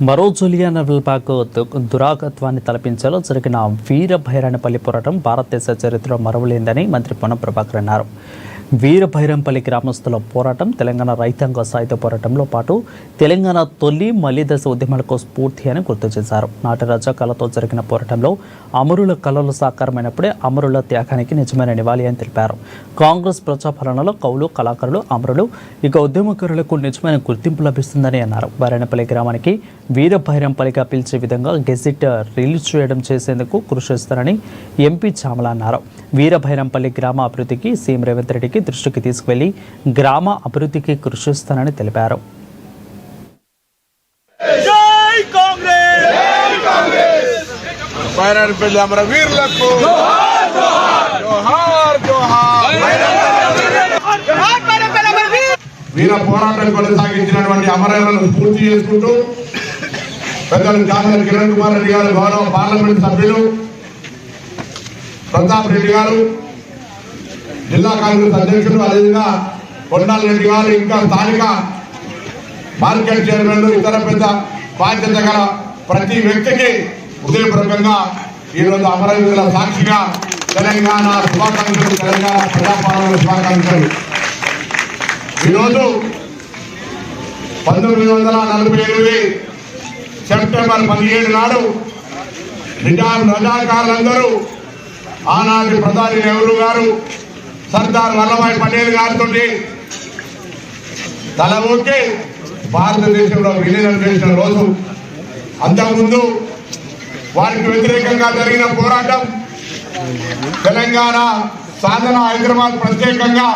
మరో జూలియన్ వెల్పాక్ దురాగత్వాన్ని తలపించేలా జరిగిన వీరభైరనపల్లి పోరాటం భారతదేశ చరిత్రలో మరవలేందని మంత్రి పొన్నం ప్రభాకర్ అన్నారు. వీరభైరంపల్లి గ్రామస్తుల పోరాటం తెలంగాణ రైతాంగ సాయుధ పోరాటంలో పాటు తెలంగాణ తొలి మలిదశ ఉద్యమాలకు స్ఫూర్తి అని గుర్తు చేశారు. నాటి రజాకాలతో జరిగిన పోరాటంలో అమరుల కళలు సాకారమైనప్పుడే అమరుల త్యాగానికి నిజమైన నివాళి అని తెలిపారు. కాంగ్రెస్ ప్రజాపాలనలో కవులు, కళాకారులు, అమరులు ఇక ఉద్యమకారులకు నిజమైన గుర్తింపు లభిస్తుందని అన్నారు. భైరనపల్లి గ్రామానికి వీరభైరంపల్లిగా పిలిచే విధంగా గెజిట్ రిలీజ్ చేయడం చేసేందుకు కృషి చేస్తారని ఎంపీ చామల అన్నారు. వీరభైరంపల్లి గ్రామ అభివృద్ధికి సీఎం రేవంత్ రెడ్డికి దృష్టికి తీసుకువెళ్లి గ్రామ అభివృద్ధికి కృషి చేస్తానని తెలిపారు. వీర పోరాటం కొనసాగించినటువంటి అమరులను స్ఫూర్తి చేసుకుంటూ పెద్దలు జాతర కిరణ్ కుమార్ రెడ్డి గారు, గౌరవ పార్లమెంట్ సభ్యులు ప్రతాప్ రెడ్డి గారు, జిల్లా కాంగ్రెస్ అధ్యక్షుడు, అదేవిధంగా కొండాల రెడ్డి గారు, ఇంకా స్థానిక మార్కెట్ చైర్మన్, ఇతర పెద్ద బాధ్యత గల ప్రతి వ్యక్తికి హృదయపూర్వకంగా ఈరోజు అమరవీరుల సాక్షిగా తెలంగాణ శుభాకాంక్షలు, తెలంగాణ ప్రజాపాలన శుభాకాంక్షలు. ఈరోజు 1948 సెప్టెంబర్ 17 నాడు నిజాం రజాకారులందరూ ఆనాటి ప్రధాని నెహ్రూ గారు, సర్దార్ వల్లభాయ్ పటేల్ గారితో తల ఊకి భారతదేశంలో విలీనం చేసిన రోజు. అంతకుముందు వారికి వ్యతిరేకంగా జరిగిన పోరాటం, తెలంగాణ సాధన, హైదరాబాద్ ప్రత్యేకంగా